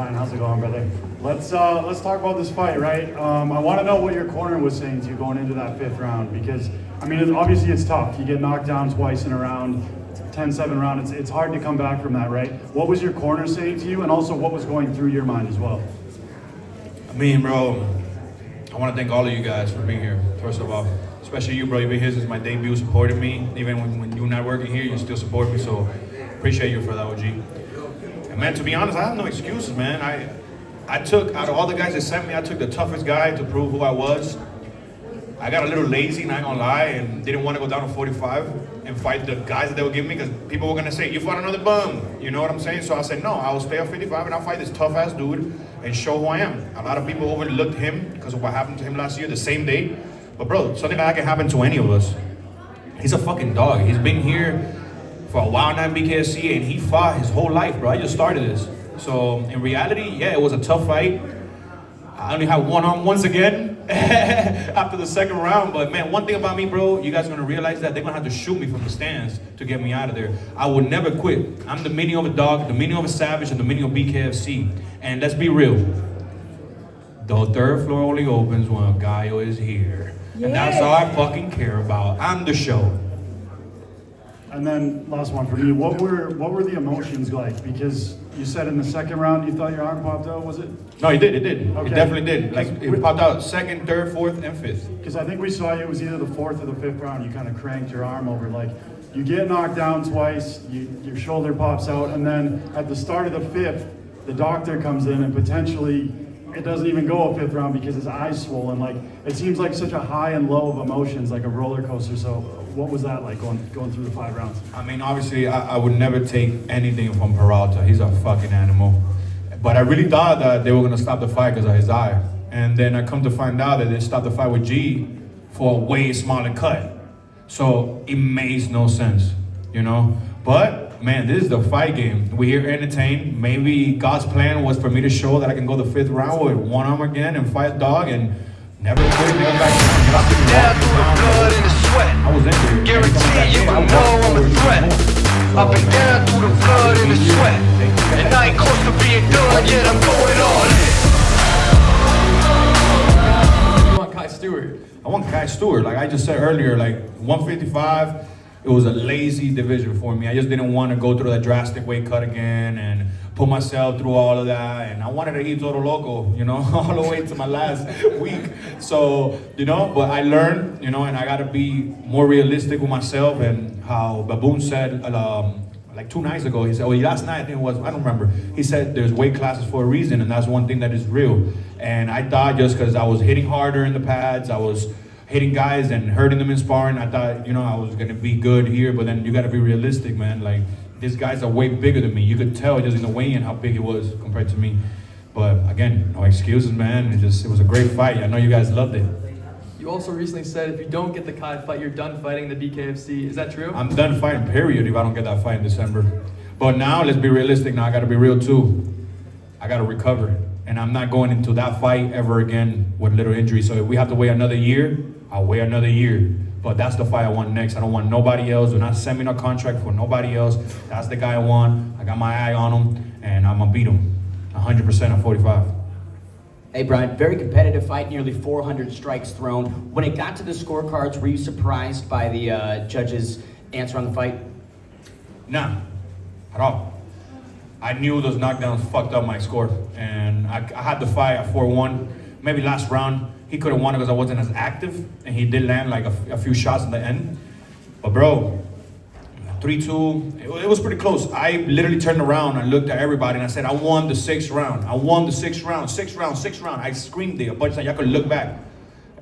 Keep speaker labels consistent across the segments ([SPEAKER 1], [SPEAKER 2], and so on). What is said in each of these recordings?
[SPEAKER 1] Bryan, how's it going, brother? Let's talk about this fight, right? I want to know what your corner was saying to you going into that 5th round, because I mean, obviously it's tough. You get knocked down twice in a round, 10-7 round. It's hard to come back from that, right? What was your corner saying to you, and also what was going through your mind as well?
[SPEAKER 2] I mean, bro, I want to thank all of you guys for being here. First of all, especially you, bro. You've been here since my debut, supporting me. Even when you're not working here, you still support me. So appreciate you for that, OG. And man, to be honest, I have no excuses, man. I took, out of all the guys that sent me, I took the toughest guy to prove who I was. I got a little lazy, not gonna lie, and didn't want to go down to 45 and fight the guys that they would give me, because people were gonna say, you fought another bum, you know what I'm saying? So I said, no, I will stay at 55 and I'll fight this tough ass dude and show who I am. A lot of people overlooked him because of what happened to him last year, the same day. But bro, something like that can happen to any of us. He's a fucking dog. He's been here for a while now in BKFC, and he fought his whole life, bro. I just started this. So in reality, yeah, it was a tough fight. I only had one arm once again after the 2nd round. But man, one thing about me, bro, you guys are gonna realize that they're gonna have to shoot me from the stands to get me out of there. I will never quit. I'm the meaning of a dog, the meaning of a savage, and the meaning of BKFC. And let's be real. The 3rd floor only opens when Gallo is here. Yeah. And that's all I fucking care about. I'm the show.
[SPEAKER 1] And then last one for me, what were the emotions like? Because you said in the 2nd round you thought your arm popped out, was it?
[SPEAKER 2] No, it did. Okay. It definitely did. Like, it popped out 2nd, 3rd, 4th, and 5th.
[SPEAKER 1] Because I think we saw you, it was either the 4th or the 5th round, you kind of cranked your arm over. Like, you get knocked down twice, your shoulder pops out, and then at the start of the 5th, the doctor comes in and potentially it doesn't even go a 5th round because his eye's swollen. Like, it seems like such a high and low of emotions, like a roller coaster. So what was that like going through the 5 rounds?
[SPEAKER 2] I mean, obviously, I would never take anything from Peralta. He's a fucking animal. But I really thought that they were gonna stop the fight because of his eye. And then I come to find out that they stopped the fight with G for a way smaller cut. So it makes no sense, you know? But man, this is the fight game. We're here entertained. Maybe God's plan was for me to show that I can go the 5th round with one arm again and fight dog and never quit.
[SPEAKER 3] Down through the blood and the sweat.
[SPEAKER 2] I was in there.
[SPEAKER 3] Guarantee you will know I'm a threat. Up and down through the blood and the sweat. And I ain't close to being done yet. I'm going all in.
[SPEAKER 4] You want Kai Stewart?
[SPEAKER 2] I want Kai Stewart. Like I just said earlier, like 155. It was a lazy division for me. I just didn't want to go through that drastic weight cut again and put myself through all of that. And I wanted to eat Todo Loco, you know, all the way to my last week. So, you know, but I learned, you know, and I got to be more realistic with myself. And how Baboon said, like 2 nights ago, he said, well, last night I think it was, I don't remember. He said there's weight classes for a reason, and that's one thing that is real. And I thought just because I was hitting harder in the pads, I was hitting guys and hurting them in sparring, I thought, you know, I was gonna be good here, but then you gotta be realistic, man. Like, these guys are way bigger than me. You could tell just in the weigh-in how big he was compared to me. But again, no excuses, man. It was a great fight. I know you guys loved it.
[SPEAKER 4] You also recently said if you don't get the Kai fight, you're done fighting the BKFC. Is that true?
[SPEAKER 2] I'm done fighting, period, if I don't get that fight in December. But now, let's be realistic. Now I gotta be real too. I gotta recover. And I'm not going into that fight ever again with little injury. So if we have to wait another year, I'll wait another year. But that's the fight I want next. I don't want nobody else. Do not send me no contract for nobody else. That's the guy I want. I got my eye on him, and I'm gonna beat him 100% at 45.
[SPEAKER 5] Hey Bryan, very competitive fight, nearly 400 strikes thrown. When it got to the scorecards, were you surprised by the judges' answer on the fight?
[SPEAKER 2] Nah, at all. I knew those knockdowns fucked up my score, and I had the fight at 4-1. Maybe last round, he could have won because I wasn't as active, and he did land like a few shots in the end. But bro, 3-2, it was pretty close. I literally turned around and looked at everybody and I said, I won the 6th round. I won the 6th round, 6th round. I screamed it a bunch of times. Y'all could look back.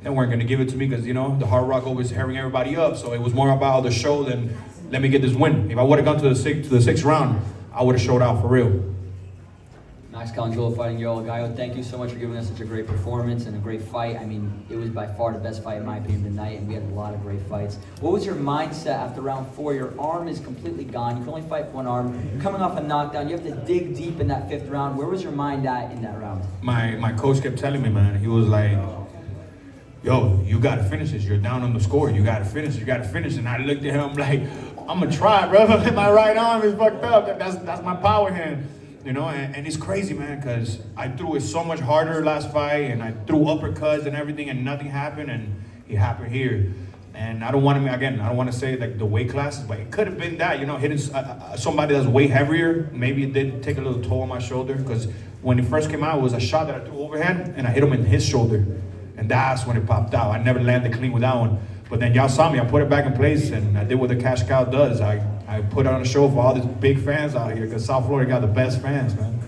[SPEAKER 2] They weren't gonna give it to me because, you know, the Hard Rock always herring everybody up. So it was more about the show than let me get this win. If I would've gone to the 6th round, I would've showed out for real.
[SPEAKER 6] Max Conjolo fighting Yoel Gallo. Thank you so much for giving us such a great performance and a great fight. I mean, it was by far the best fight in my opinion tonight, and we had a lot of great fights. What was your mindset after round 4? Your arm is completely gone. You can only fight with one arm. You're coming off a knockdown. You have to dig deep in that 5th round. Where was your mind at in that round?
[SPEAKER 2] My coach kept telling me, man, he was like, yo, you gotta finish this. You're down on the score. You gotta finish. You gotta finish. And I looked at him like, I'm gonna try, bro. My right arm is fucked up. That's my power hand. you know, and it's crazy, man, because I threw it so much harder last fight, and I threw uppercuts and everything, and nothing happened, and it happened here. And I don't want to say like the weight classes, but it could have been that, you know, hitting somebody that's way heavier. Maybe it did take a little toll on my shoulder, because when it first came out, it was a shot that I threw overhand, and I hit him in his shoulder, and that's when it popped out. I never landed clean with that one. But then y'all saw me, I put it back in place, and I did what the cash cow does. I put on a show for all these big fans out here, because South Florida got the best fans, man.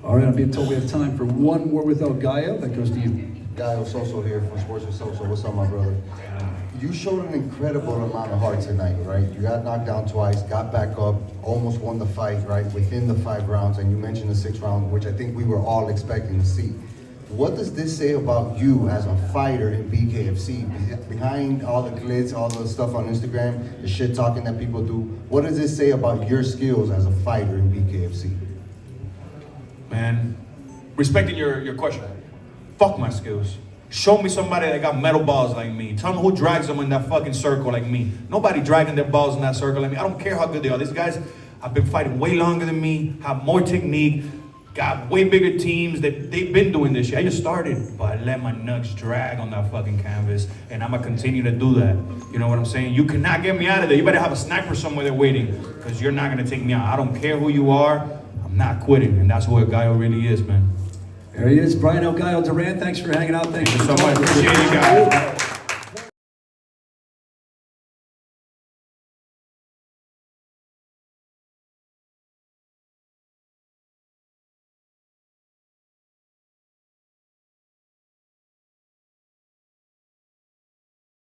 [SPEAKER 7] All right, I'm being told we have time for one more without Gallo. That goes to you.
[SPEAKER 8] Gallo Soso here from Sports with Soso. What's up, my brother? You showed an incredible amount of heart tonight, right? You got knocked down twice, got back up, almost won the fight, right? Within the 5 rounds, and you mentioned the 6th round, which I think we were all expecting to see. What does this say about you as a fighter in BKFC? Behind all the glitz, all the stuff on Instagram, the shit talking that people do, what does this say about your skills as a fighter in BKFC?
[SPEAKER 2] Man, respecting your question, fuck my skills. Show me somebody that got metal balls like me. Tell me who drags them in that fucking circle like me. Nobody dragging their balls in that circle like me. I don't care how good they are. These guys have been fighting way longer than me, have more technique, got way bigger teams. They've been doing this shit. I just started, but I let my nuts drag on that fucking canvas, and I'm gonna continue to do that. You know what I'm saying? You cannot get me out of there. You better have a sniper somewhere there waiting, because you're not gonna take me out. I don't care who you are. I'm not quitting, and that's who a Gallo really is, man.
[SPEAKER 7] There he is, Bryan El Gallo Duran. Thanks for hanging out. Thank you
[SPEAKER 2] so much. Appreciate you guys.